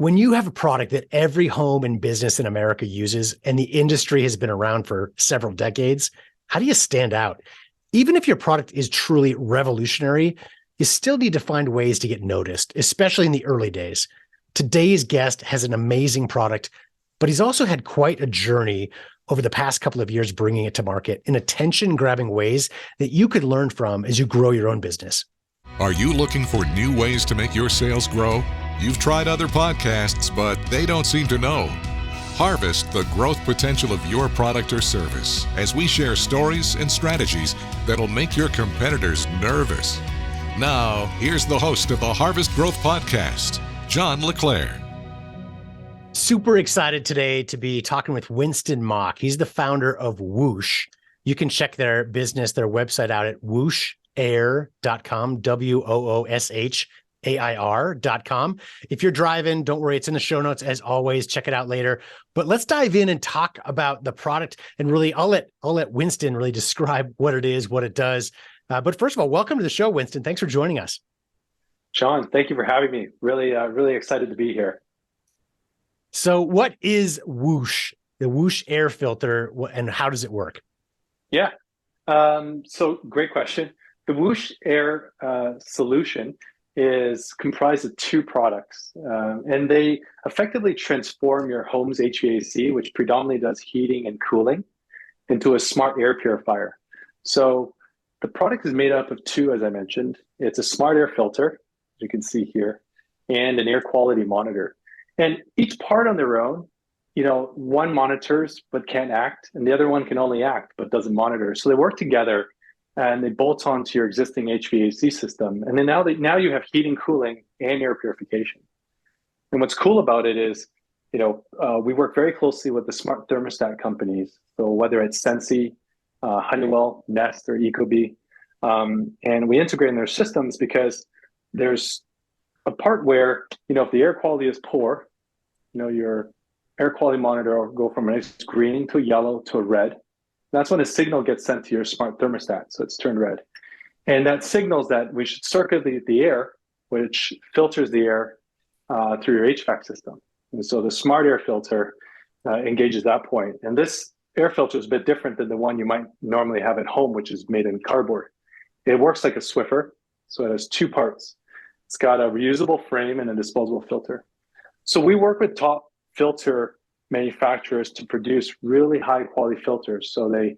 When you have a product that every home and business in America uses and the industry has been around for several decades, how do you stand out? Even if your product is truly revolutionary, you still need to find ways to get noticed, especially in the early days. Today's guest has an amazing product, but he's also had quite a journey over the past couple of years bringing it to market in attention-grabbing ways that you could learn from as you grow your own business. Are you looking for new ways to make your sales grow? You've tried other podcasts, but they don't seem to know. Harvest the growth potential of your product or service as we share stories and strategies that'll make your competitors nervous. Now, here's the host of the Harvest Growth Podcast, John LeClaire. Super excited today to be talking with Winston Mok. He's the founder of Woosh. You can check their business, their website out at wooshair.com, WOOSHAIR.com. If you're driving, don't worry, it's in the show notes as always. Check it out later. But let's dive in and talk about the product. And really, I'll let Winston really describe what it is, what it does. But first of all, welcome to the show, Winston. Thanks for joining us. John, thank you for having me. Really excited to be here. So what is Woosh, the Woosh air filter, and how does it work? Yeah. So great question. The Woosh air solution is comprised of two products, and they effectively transform your home's HVAC, which predominantly does heating and cooling, into a smart air purifier. So the product is made up of two, as I mentioned. It's a smart air filter, as you can see here, and an air quality monitor. And each part on their own, one monitors but can't act, and the other one can only act but doesn't monitor. So they work together and they bolt onto your existing HVAC system. And then now you have heating, cooling, and air purification. And what's cool about it is, we work very closely with the smart thermostat companies. So whether it's Sensi, Honeywell, Nest, or Ecobee, and we integrate in their systems because there's a part where, if the air quality is poor, your air quality monitor will go from a nice green to a yellow to a red. That's when a signal gets sent to your smart thermostat, so it's turned red. And that signals that we should circulate the air, which filters the air through your HVAC system. And so the smart air filter engages that point. And this air filter is a bit different than the one you might normally have at home, which is made in cardboard. It works like a Swiffer, so it has two parts. It's got a reusable frame and a disposable filter. So we work with top filter manufacturers to produce really high quality filters. So they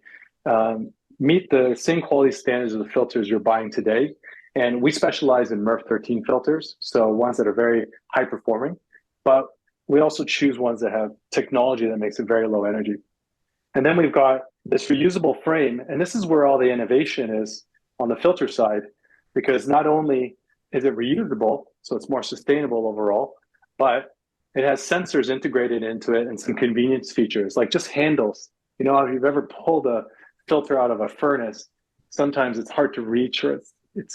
meet the same quality standards of the filters you're buying today. And we specialize in MERV 13 filters, so ones that are very high performing, but we also choose ones that have technology that makes it very low energy. And then we've got this reusable frame, and this is where all the innovation is on the filter side, because not only is it reusable, so it's more sustainable overall, but it has sensors integrated into it and some convenience features, like just handles. If you've ever pulled a filter out of a furnace, sometimes it's hard to reach, or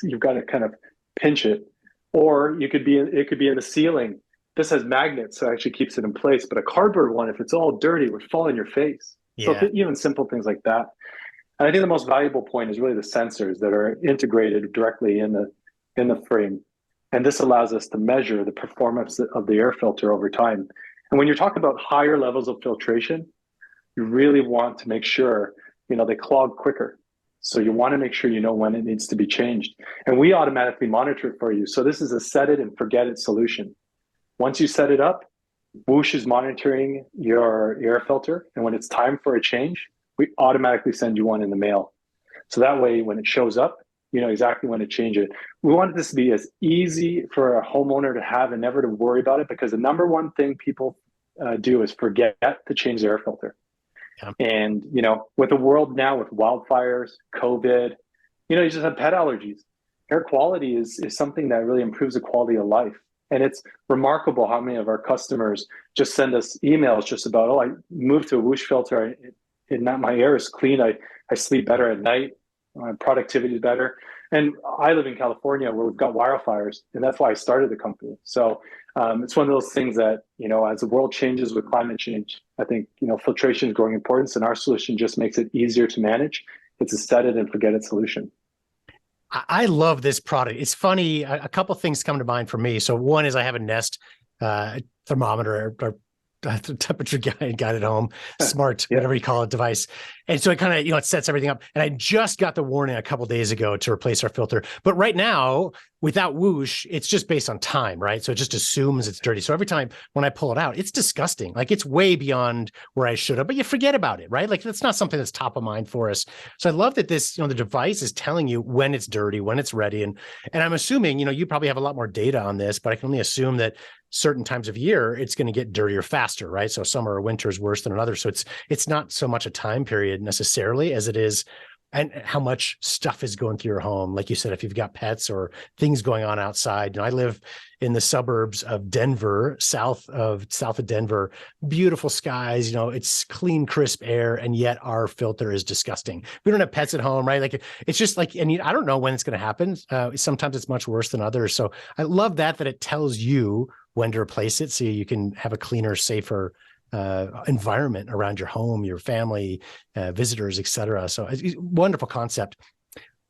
you've got to kind of pinch it. Or it could be in the ceiling. This has magnets, so it actually keeps it in place. But a cardboard one, if it's all dirty, would fall in your face. Yeah. So even simple things like that. And I think the most valuable point is really the sensors that are integrated directly in the frame. And this allows us to measure the performance of the air filter over time. And when you're talking about higher levels of filtration, you really want to make sure, they clog quicker. So you want to make sure you know when it needs to be changed. And we automatically monitor it for you. So this is a set it and forget it solution. Once you set it up, Woosh is monitoring your air filter. And when it's time for a change, we automatically send you one in the mail. So that way, when it shows up, you know exactly when to change it. We wanted this to be as easy for a homeowner to have and never to worry about it, because the number one thing people do is forget to change their air filter. Yeah. And, with the world now with wildfires, COVID, you just have pet allergies. Air quality is something that really improves the quality of life. And it's remarkable how many of our customers just send us emails just about, I moved to a Woosh filter, and my air is clean. I sleep better at night. My productivity is better. And I live in California where we've got wildfires, and that's why I started the company. So it's one of those things that, as the world changes with climate change, I think, filtration is growing importance, and our solution just makes it easier to manage. It's a set it and forget it solution. I love this product. It's funny. A couple of things come to mind for me. So one is I have a Nest thermometer or temperature guide at home, smart, Yeah. whatever you call it, device. And so it kind of, it sets everything up. And I just got the warning a couple of days ago to replace our filter. But right now, without Woosh, it's just based on time, right? So it just assumes it's dirty. So every time when I pull it out, it's disgusting. Like it's way beyond where I should have, but you forget about it, right? Like that's not something that's top of mind for us. So I love that this, the device is telling you when it's dirty, when it's ready. And I'm assuming, you probably have a lot more data on this, but I can only assume that certain times of year, it's going to get dirtier faster, right? So summer or winter is worse than another. So it's not so much a time period necessarily as it is and how much stuff is going through your home. Like you said, if you've got pets or things going on outside. I live in the suburbs of Denver, south of Denver, beautiful skies, it's clean, crisp air, and yet our filter is disgusting. We don't have pets at home, right? Like it's just like, and I don't know when it's going to happen. Sometimes it's much worse than others. So I love that it tells you when to replace it so you can have a cleaner, safer environment around your home, your family, visitors, etc. So it's a wonderful concept.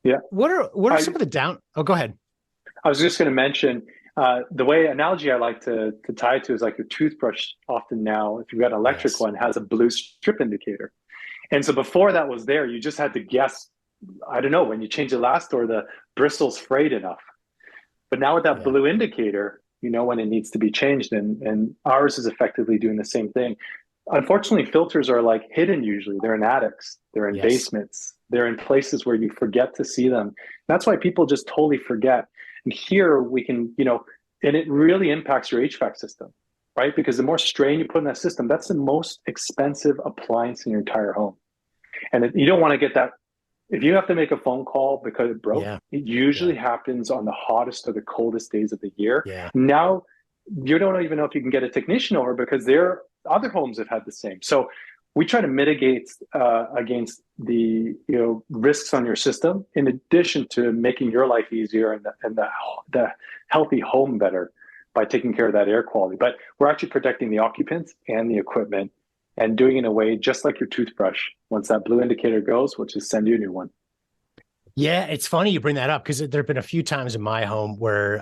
Yeah. What are some of the oh, go ahead. I was just going to mention the analogy I like to tie it to is like your toothbrush often now, if you've got an electric one, has a blue strip indicator. And so before that was there, you just had to guess, I don't know, when you change the last or the bristle's frayed enough. But now with that blue indicator, when it needs to be changed, and ours is effectively doing the same thing. Unfortunately, filters are like hidden usually. They're in attics, they're in basements, they're in places where you forget to see them. That's why people just totally forget. And here we can, and it really impacts your HVAC system, right? Because the more strain you put in that system, that's the most expensive appliance in your entire home. And you don't want to get that. If you have to make a phone call because it broke, it usually happens on the hottest or the coldest days of the year. Now, you don't even know if you can get a technician over because other homes have had the same. So we try to mitigate against the risks on your system, in addition to making your life easier and the healthy home better by taking care of that air quality. But we're actually protecting the occupants and the equipment, and doing it in a way just like your toothbrush. Once that blue indicator goes, we'll just send you a new one. Yeah, it's funny you bring that up because there have been a few times in my home where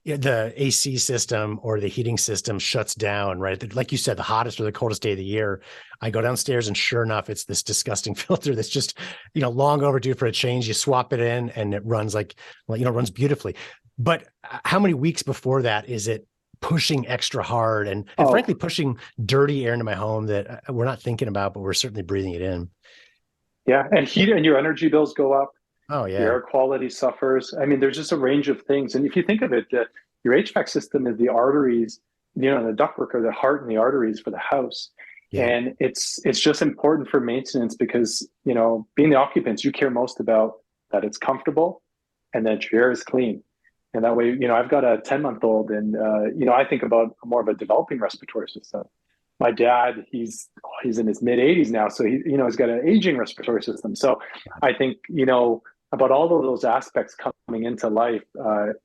the AC system or the heating system shuts down, right? Like you said, the hottest or the coldest day of the year. I go downstairs and sure enough, it's this disgusting filter that's just, long overdue for a change. You swap it in and it runs runs beautifully. But how many weeks before that is it pushing extra hard and frankly pushing dirty air into my home that we're not thinking about, but we're certainly breathing it in. Yeah, and heat and your energy bills go up. Oh yeah, your air quality suffers. I mean, there's just a range of things. And if you think of it, your HVAC system is the arteries, the ductwork are the heart and the arteries for the house. Yeah. And it's just important for maintenance because being the occupants, you care most about that it's comfortable and that your air is clean. And that way, I've got a 10-month-old and, I think about more of a developing respiratory system. My dad, he's in his mid 80s now. So he's got an aging respiratory system. So I think, about all of those aspects coming into life,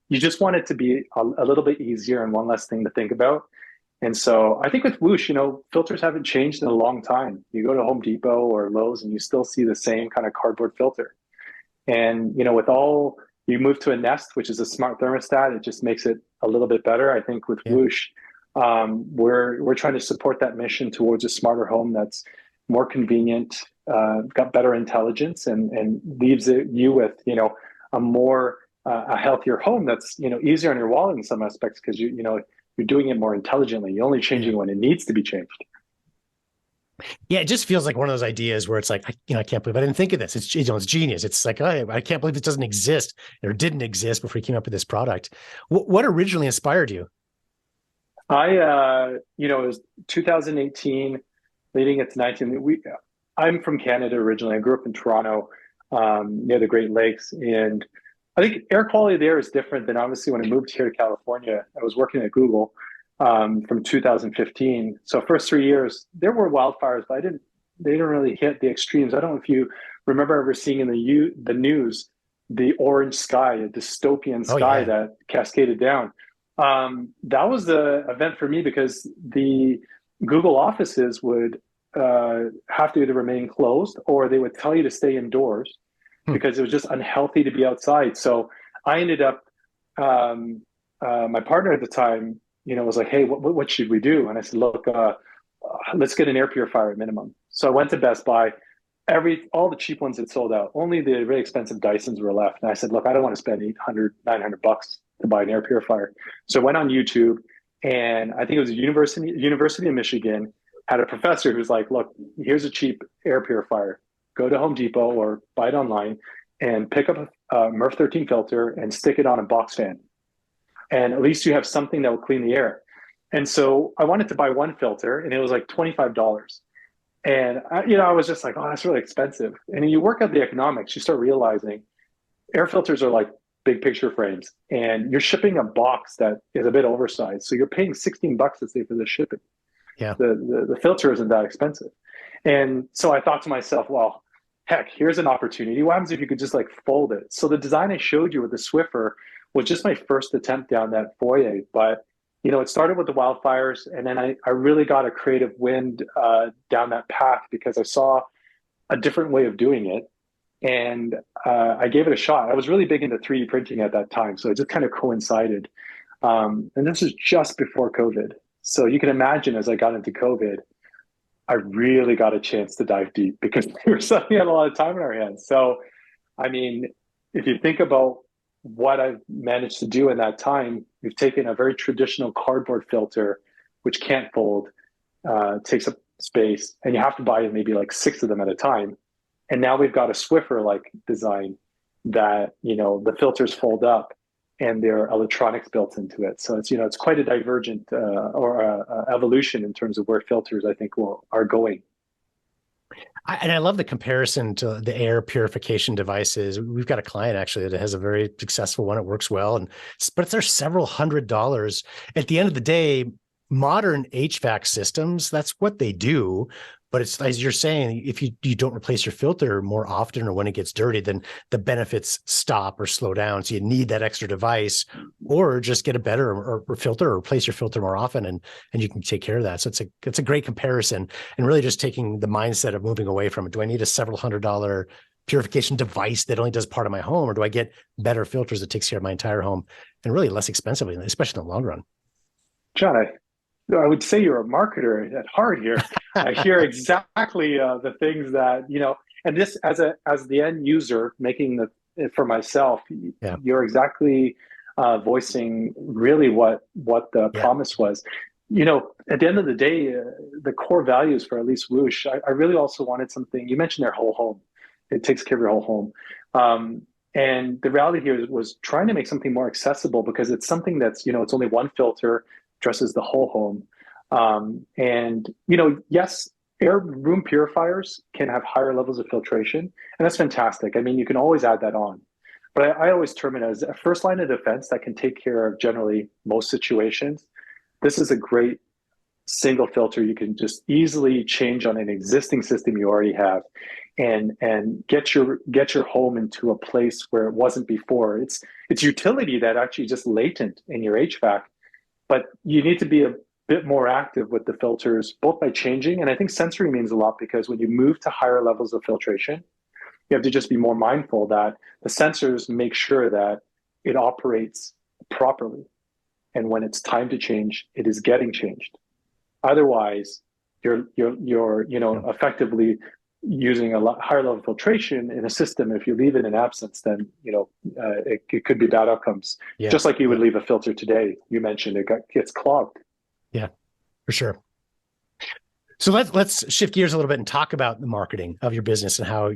you just want it to be a little bit easier and one less thing to think about. And so I think with Woosh, filters haven't changed in a long time. You go to Home Depot or Lowe's and you still see the same kind of cardboard filter. And, you move to a Nest, which is a smart thermostat. It just makes it a little bit better. I think with Woosh, we're trying to support that mission towards a smarter home that's more convenient, got better intelligence, and leaves you with a more a healthier home that's easier on your wallet in some aspects because you're doing it more intelligently. You're only changing when it needs to be changed. Yeah, it just feels like one of those ideas where it's like, I can't believe I didn't think of this. It's it's genius. It's like, I can't believe it doesn't exist or didn't exist before you came up with this product. What originally inspired you? It was 2018, leading into 19. I'm from Canada originally. I grew up in Toronto, near the Great Lakes, and I think air quality there is different than obviously when I moved here to California. I was working at Google from 2015. So first 3 years, there were wildfires, but they didn't really hit the extremes. I don't know if you remember ever seeing in the news, the orange sky, a dystopian sky that cascaded down. That was the event for me because the Google offices would have to either remain closed or they would tell you to stay indoors because it was just unhealthy to be outside. So I ended up, my partner at the time, was like, hey, what should we do? And I said, look, let's get an air purifier at minimum. So I went to Best Buy. All the cheap ones had sold out. Only the really expensive Dysons were left. And I said, look, I don't want to spend 800, $900 to buy an air purifier. So I went on YouTube, and I think it was a University of Michigan had a professor who's like, look, here's a cheap air purifier. Go to Home Depot or buy it online and pick up a MERV 13 filter and stick it on a box fan. And at least you have something that will clean the air. And so I wanted to buy one filter, and it was like $25. And I was just like, oh, that's really expensive. And you work out the economics, you start realizing air filters are like big picture frames, and you're shipping a box that is a bit oversized. So you're paying $16, let's say, for the shipping. Yeah. The filter isn't that expensive. And so I thought to myself, well, heck, here's an opportunity. What happens if you could just like fold it? So the design I showed you with the Swiffer was just my first attempt down that foyer. But, it started with the wildfires, and then I really got a creative wind down that path because I saw a different way of doing it. And I gave it a shot. I was really big into 3D printing at that time. So it just kind of coincided. And this was just before COVID. So you can imagine, as I got into COVID, I really got a chance to dive deep because we were suddenly had a lot of time in our hands. So, I mean, if you think about what I've managed to do in that time, we've taken a very traditional cardboard filter, which can't fold, takes up space, and you have to buy maybe like 6 of them at a time. And now we've got a Swiffer-like design that, the filters fold up and there are electronics built into it. So it's quite a divergent evolution in terms of where filters, I think, are going. And I love the comparison to the air purification devices. We've got a client actually that has a very successful one. It works well, but there's several $100s. At the end of the day, modern HVAC systems, that's what they do. But it's, as you're saying, if you don't replace your filter more often or when it gets dirty, then the benefits stop or slow down. So you need that extra device, or just get a better or filter, or replace your filter more often, and you can take care of that. So it's a great comparison, and really just taking the mindset of moving away from it. Do I need a several $100 purification device that only does part of my home, or do I get better filters that takes care of my entire home and really less expensively, especially in the long run? John, I would say you're a marketer at heart here. I hear exactly the things that, and this as the end user making for myself, yeah. You're exactly voicing really what the promise was. At the end of the day, the core values for at least Woosh, I really also wanted something. You mentioned their whole home. It takes care of your whole home. And the reality here was trying to make something more accessible, because it's something that's, it's only one filter, addresses the whole home. Yes, air room purifiers can have higher levels of filtration, and that's fantastic. I mean, you can always add that on. But I always term it as a first line of defense that can take care of generally most situations. This is a great single filter you can just easily change on an existing system you already have, and get your home into a place where it wasn't before. It's utility that actually just latent in your HVAC. But you need to be a bit more active with the filters, both by changing, and I think sensory means a lot, because when you move to higher levels of filtration, you have to just be more mindful that the sensors make sure that it operates properly. And when it's time to change, it is getting changed. Otherwise, you're effectively using a lot higher level of filtration in a system. If you leave it in absence, then it could be bad outcomes. Yeah. Just like you would leave a filter today. You mentioned it gets clogged. Yeah, for sure. So let's shift gears a little bit and talk about the marketing of your business and how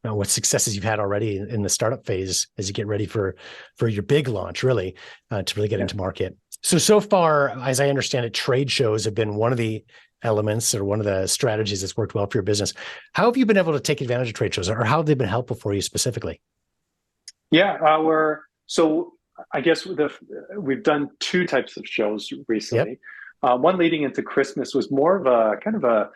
what successes you've had already in the startup phase as you get ready for your big launch, really, to really get into market. So far, as I understand it, trade shows have been one of the elements or one of the strategies that's worked well for your business. How have you been able to take advantage of trade shows, or how have they been helpful for you specifically? Yeah, I guess we've done 2 types of shows recently. Yep. One leading into Christmas was more of a kind of a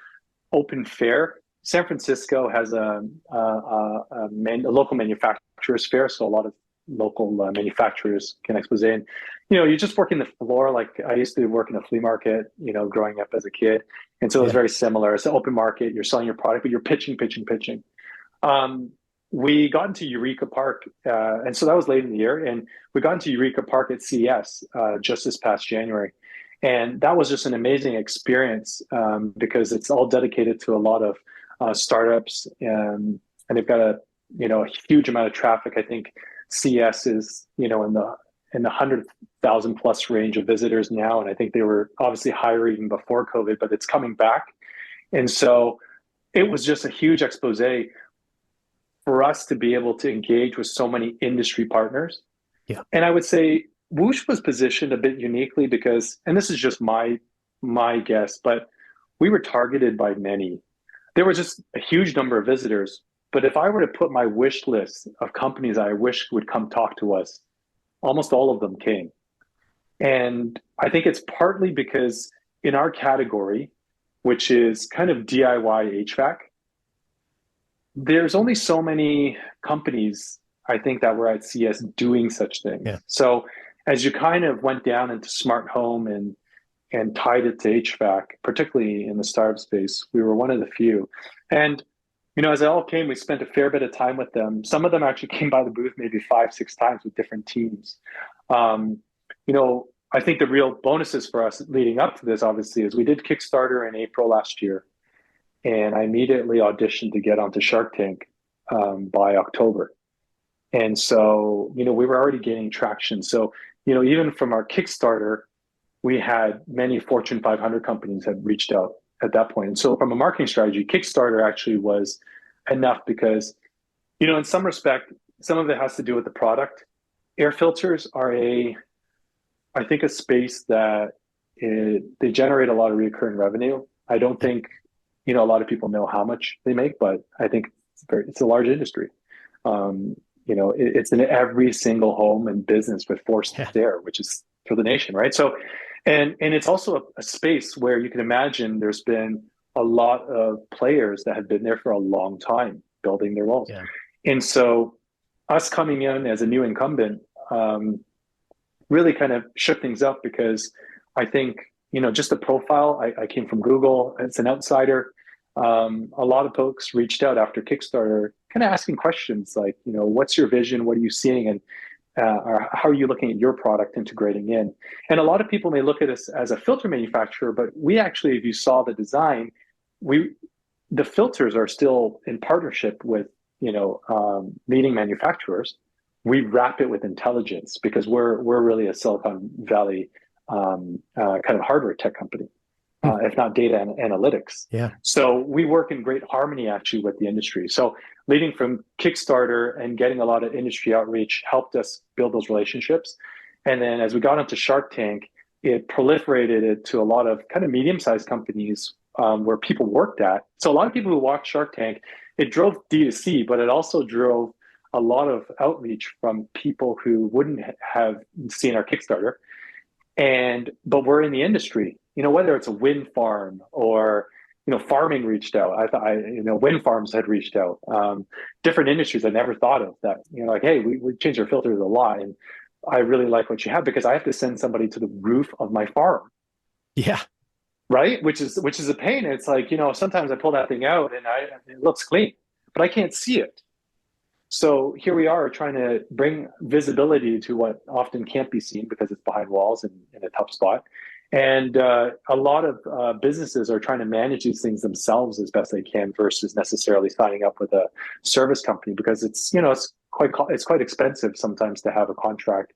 open fair. San Francisco has a local manufacturers fair, so a lot of local manufacturers can expose in. You just work in the floor. Like I used to work in a flea market, growing up as a kid. And so it was very similar. It's an open market. You're selling your product, but you're pitching. We got into Eureka Park. And so that was late in the year. And we got into Eureka Park at CES just this past January. And that was just an amazing experience because it's all dedicated to a lot of startups, and they've got a huge amount of traffic. I think CS is in the 100,000 plus range of visitors now, and I think they were obviously higher even before COVID, but it's coming back. And so it was just a huge expose for us to be able to engage with so many industry partners. Yeah. And I would say Woosh was positioned a bit uniquely because, and this is just my guess, but we were targeted by many. There was just a huge number of visitors. But if I were to put my wish list of companies I wish would come talk to us, almost all of them came. And I think it's partly because in our category, which is kind of DIY HVAC, there's only so many companies, I think, that were at CS doing such things. Yeah. So as you kind of went down into smart home and tied it to HVAC, particularly in the startup space, we were one of the few. And as it all came, we spent a fair bit of time with them. Some of them actually came by the booth maybe 5-6 times with different teams. I think the real bonuses for us leading up to this, obviously, is we did Kickstarter in April last year, and I immediately auditioned to get onto Shark Tank by October. And so, we were already gaining traction. So, even from our Kickstarter, we had many Fortune 500 companies had reached out at that point. And so from a marketing strategy, Kickstarter actually was enough because, in some respect, some of it has to do with the product. Air filters are I think a space that they generate a lot of recurring revenue. I don't think, a lot of people know how much they make, but I think it's a large industry. It's in every single home and business with forced air, which is for the nation, right? So, and it's also a space where you can imagine there's been a lot of players that have been there for a long time building their roles. Yeah. And so us coming in as a new incumbent really kind of shook things up because I think, just the profile, I came from Google, it's an outsider. A lot of folks reached out after Kickstarter, kind of asking questions like, what's your vision? What are you seeing? And or how are you looking at your product integrating in? And a lot of people may look at us as a filter manufacturer, but we actually, if you saw the design, the filters are still in partnership with, leading manufacturers. We wrap it with intelligence because we're really a Silicon Valley kind of hardware tech company, if not data and analytics. Yeah. So we work in great harmony actually with the industry. So leading from Kickstarter and getting a lot of industry outreach helped us build those relationships. And then as we got into Shark Tank, it proliferated it to a lot of kind of medium-sized companies where people worked at. So a lot of people who watched Shark Tank, it drove D2C, but it also drove a lot of outreach from people who wouldn't have seen our Kickstarter. But we're in the industry, whether it's a wind farm or, farming reached out. Wind farms had reached out, different industries I never thought of that, like, hey, we changed our filters a lot. And I really like what you have because I have to send somebody to the roof of my farm. Yeah. Right. Which is a pain. It's like, sometimes I pull that thing out and it looks clean, but I can't see it. So here we are trying to bring visibility to what often can't be seen because it's behind walls and in a tough spot. And a lot of businesses are trying to manage these things themselves as best they can versus necessarily signing up with a service company because it's quite expensive sometimes to have a contract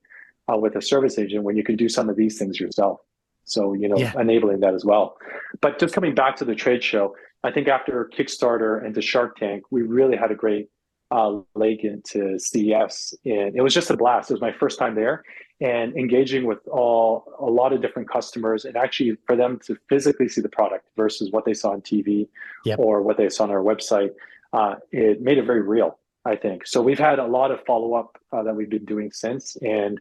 with a service agent when you can do some of these things yourself. So, enabling that as well. But just coming back to the trade show, I think after Kickstarter and to Shark Tank, we really had a great leg into CES, and it was just a blast. It was my first time there and engaging with a lot of different customers, and actually for them to physically see the product versus what they saw on TV or what they saw on our website, it made it very real, I think. So we've had a lot of follow-up that we've been doing since, and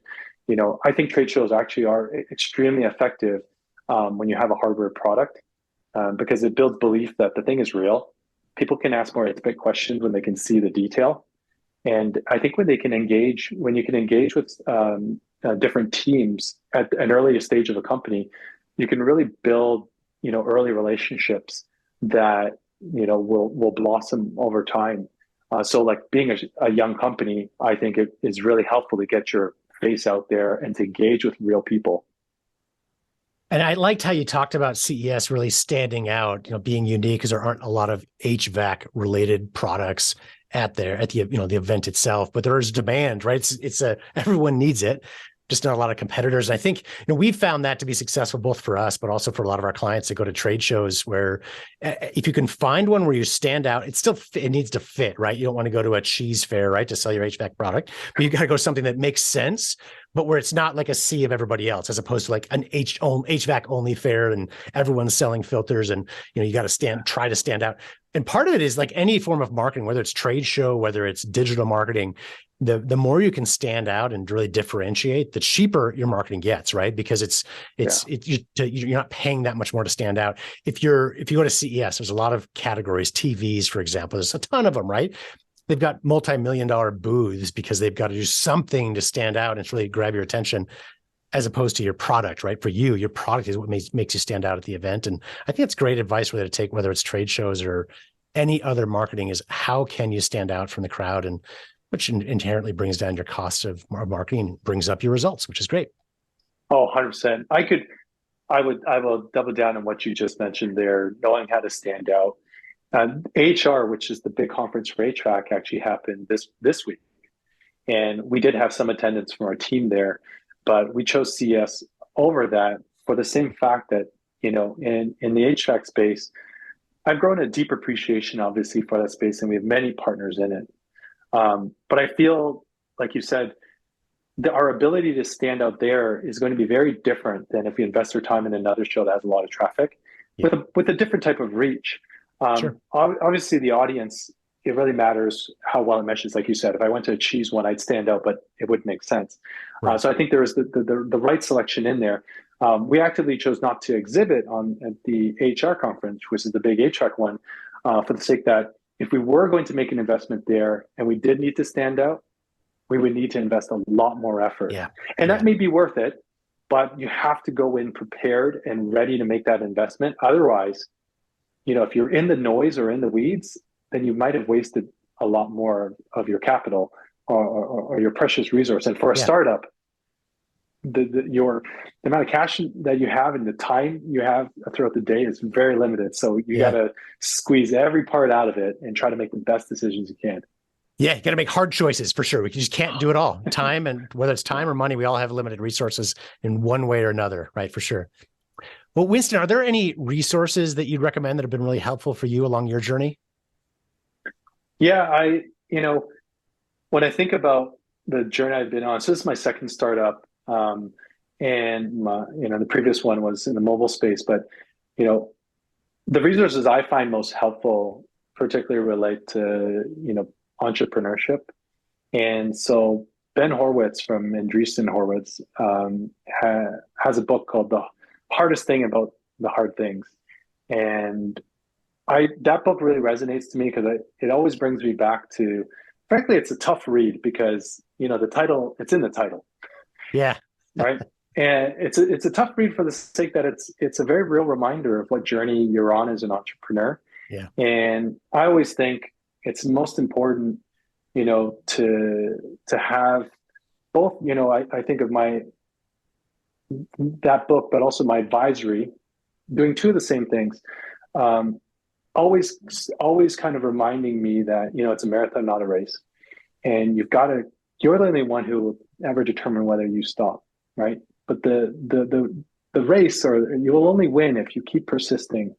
I think trade shows actually are extremely effective when you have a hardware product because it builds belief that the thing is real. People can ask more intimate questions when they can see the detail. And I think when you can engage with different teams at an earlier stage of a company, you can really build, early relationships that, will blossom over time. So like being a young company, I think it is really helpful to get your face out there and to engage with real people. And I liked how you talked about CES really standing out, being unique because there aren't a lot of HVAC related products at the the event itself, but there is demand, right? It's a everyone needs it, just not a lot of competitors. And I think we've found that to be successful both for us, but also for a lot of our clients that go to trade shows where if you can find one where you stand out, it needs to fit, right? You don't want to go to a cheese fair, right, to sell your HVAC product, but you got to go to something that makes sense, but where it's not like a sea of everybody else, as opposed to like an HVAC only fair and everyone's selling filters, and you got to try to stand out. And part of it is like any form of marketing, whether it's trade show, whether it's digital marketing, the more you can stand out and really differentiate, the cheaper your marketing gets, right? Because you're not paying that much more to stand out. If you go to CES, there's a lot of categories, TVs, for example, there's a ton of them, right? They've got multi-million-dollar booths because they've got to do something to stand out and it's really grab your attention, as opposed to your product, right? For you, your product is what makes you stand out at the event. And I think it's great advice to take, whether it's trade shows or any other marketing, is how can you stand out from the crowd, and which inherently brings down your cost of marketing and brings up your results, which is great. Oh, 100%. I will double down on what you just mentioned there, knowing how to stand out. HR, which is the big conference for HVAC, actually happened this week. And we did have some attendance from our team there, but we chose CS over that for the same fact that, in the HVAC space, I've grown a deep appreciation, obviously, for that space, and we have many partners in it. But I feel, like you said, our ability to stand out there is going to be very different than if we invest our time in another show that has a lot of traffic, with a different type of reach. Sure. Obviously, the audience, it really matters how well it meshes. Like you said, if I went to a cheese one, I'd stand out, but it wouldn't make sense. Right. So I think there was the right selection in there. We actively chose not to exhibit at the HR conference, which is the big HVAC one, for the sake that if we were going to make an investment there and we did need to stand out, we would need to invest a lot more effort. Yeah. And that may be worth it, but you have to go in prepared and ready to make that investment. Otherwise, if you're in the noise or in the weeds, then you might have wasted a lot more of your capital or your precious resource. And for a startup, the amount of cash that you have and the time you have throughout the day is very limited. So you got to squeeze every part out of it and try to make the best decisions you can. Yeah, you got to make hard choices for sure. We just can't do it all. Time, and whether it's time or money, we all have limited resources in one way or another, right? For sure. Well, Winston, are there any resources that you'd recommend that have been really helpful for you along your journey? Yeah, when I think about the journey I've been on, so this is my second startup, and the previous one was in the mobile space, but the resources I find most helpful particularly relate to entrepreneurship. And so Ben Horowitz from Andreessen Horowitz has a book called The Hardest Thing About the Hard Things. And that book really resonates to me because it always brings me back to, frankly, it's a tough read because, the title, it's in the title. Yeah. Right. And it's a tough read for the sake that it's a very real reminder of what journey you're on as an entrepreneur. Yeah. And I always think it's most important, to have both, I think of that book, but also my advisory, doing two of the same things. Always kind of reminding me that, it's a marathon, not a race. And you're the only one who will ever determine whether you stop, right? But the race, or you will only win if you keep persisting.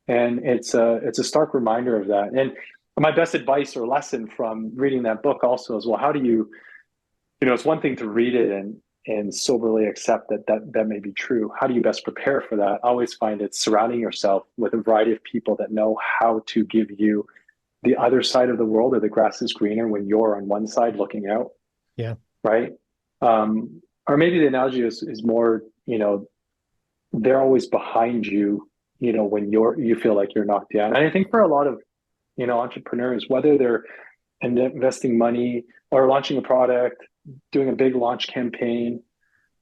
And it's a stark reminder of that. And my best advice or lesson from reading that book also is, well, how do you, it's one thing to read it and soberly accept that may be true. How do you best prepare for that? I always find it surrounding yourself with a variety of people that know how to give you the other side of the world, or the grass is greener when you're on one side looking out. Yeah. Right. Or maybe the analogy is more, they're always behind you, when you feel like you're knocked down. And I think for a lot of, entrepreneurs, whether they're investing money or launching a product, doing a big launch campaign.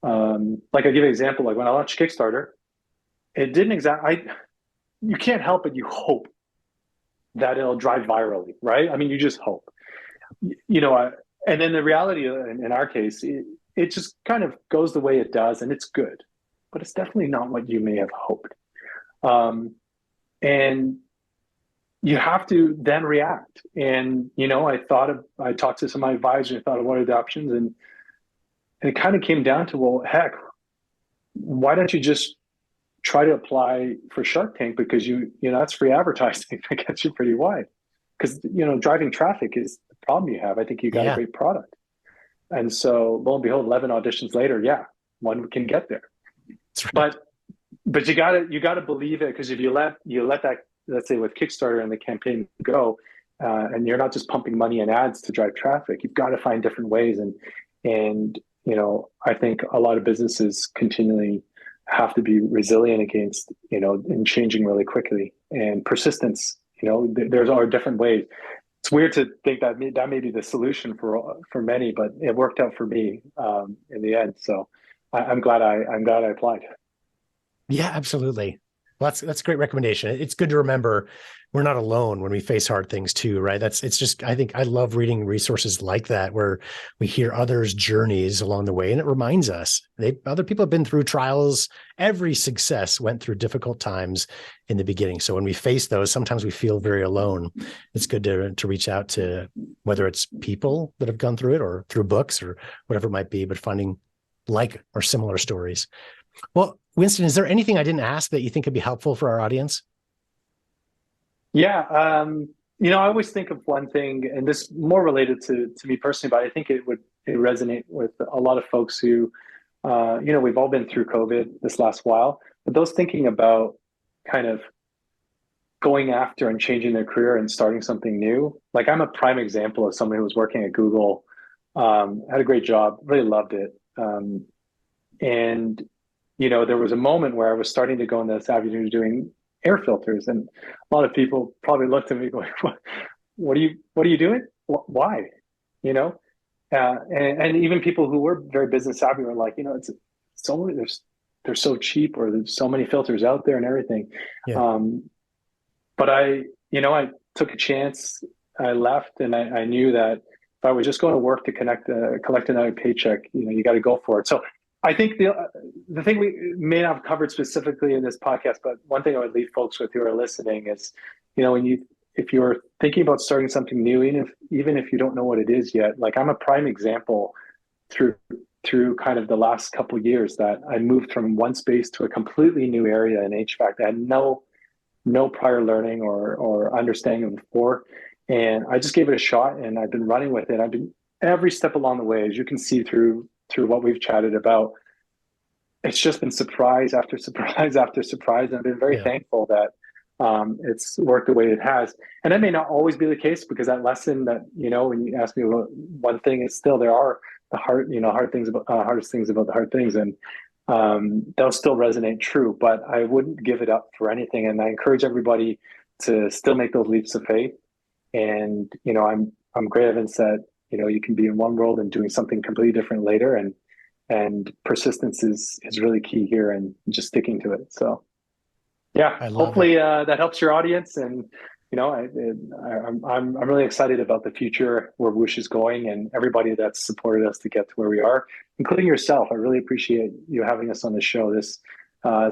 Like I give an example, like when I launched Kickstarter, it didn't you can't help but you hope that it'll drive virally, right? I mean, you just hope, and then the reality in our case, it just kind of goes the way it does, and it's good. but it's definitely not what you may have hoped. And you have to then react. And, I talked to some of my advisors, thought of what are the options, and it kind of came down to, well, heck, why don't you just try to apply for Shark Tank? Because that's free advertising that gets you pretty wide. Because, driving traffic is the problem you have. I think you got a great product. And so lo and behold, 11 auditions later, one can get there. Right. But you gotta believe it, because if you let that, let's say with Kickstarter and the campaign go, and you're not just pumping money in ads to drive traffic, you've got to find different ways. And I think a lot of businesses continually have to be resilient against, and changing really quickly, and persistence. There's all different ways. It's weird to think that may be the solution for many, but it worked out for me in the end. So I'm glad I applied. Yeah, absolutely. Well, that's a great recommendation. It's good to remember we're not alone when we face hard things too, right? I think I love reading resources like that, where we hear others' journeys along the way, and it reminds us other people have been through trials. Every success went through difficult times in the beginning. So when we face those, sometimes we feel very alone. It's good to reach out to, whether it's people that have gone through it or through books or whatever it might be, but finding like or similar stories. Well, Winston, is there anything I didn't ask that you think could be helpful for our audience? Yeah. I always think of one thing, and this more related to me personally, but I think it resonate with a lot of folks who, we've all been through COVID this last while, but those thinking about kind of going after and changing their career and starting something new. Like, I'm a prime example of somebody who was working at Google, had a great job, really loved it. And there was a moment where I was starting to go in this avenue doing air filters, and a lot of people probably looked at me going, what are you doing? Why? And even people who were very business savvy were like, they're so cheap, or there's so many filters out there and everything. Yeah. But I took a chance. I left, and I knew that if I was just going to work to collect another paycheck, you got to go for it. So I think the thing we may not have covered specifically in this podcast, but one thing I would leave folks with who are listening is, if you're thinking about starting something new, even if you don't know what it is yet, like, I'm a prime example through kind of the last couple of years that I moved from one space to a completely new area in HVAC that I had no prior learning or understanding before. And I just gave it a shot, and I've been running with it. I've been every step along the way, as you can see through what we've chatted about. It's just been surprise after surprise after surprise. And I've been very thankful that it's worked the way it has. And that may not always be the case, because that lesson that, when you ask me about one thing, it's still, there are the hardest things about the hard things. And they'll still resonate true, but I wouldn't give it up for anything. And I encourage everybody to still make those leaps of faith. And, I'm great evidence that, you can be in one world and doing something completely different later. And persistence is really key here, and just sticking to it. So yeah, hopefully that helps your audience. And, I'm really excited about the future, where Woosh is going, and everybody that's supported us to get to where we are, including yourself. I really appreciate you having us on the show. This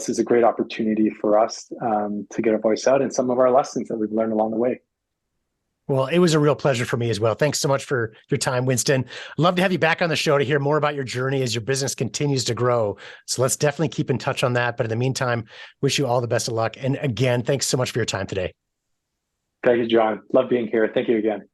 is a great opportunity for us to get our voice out, and some of our lessons that we've learned along the way. Well, it was a real pleasure for me as well. Thanks so much for your time, Winston. Love to have you back on the show to hear more about your journey as your business continues to grow. So let's definitely keep in touch on that. But in the meantime, wish you all the best of luck. And again, thanks so much for your time today. Thank you, John. Love being here. Thank you again.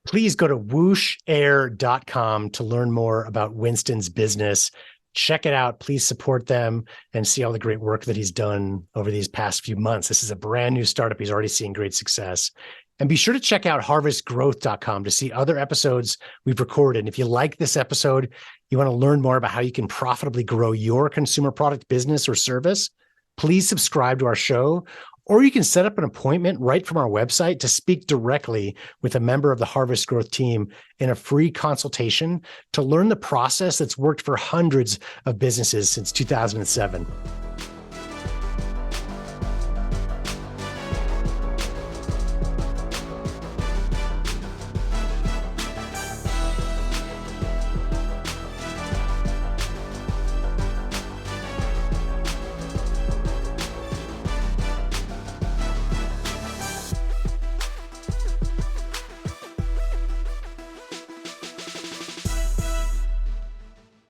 Please go to wooshair.com to learn more about Winston's business. Check it out. Please support them and see all the great work that he's done over these past few months. This is a brand new startup. He's already seeing great success. And be sure to check out harvestgrowth.com to see other episodes we've recorded. And if you like this episode, you want to learn more about how you can profitably grow your consumer product business or service, please subscribe to our show, or you can set up an appointment right from our website to speak directly with a member of the Harvest Growth team in a free consultation to learn the process that's worked for hundreds of businesses since 2007.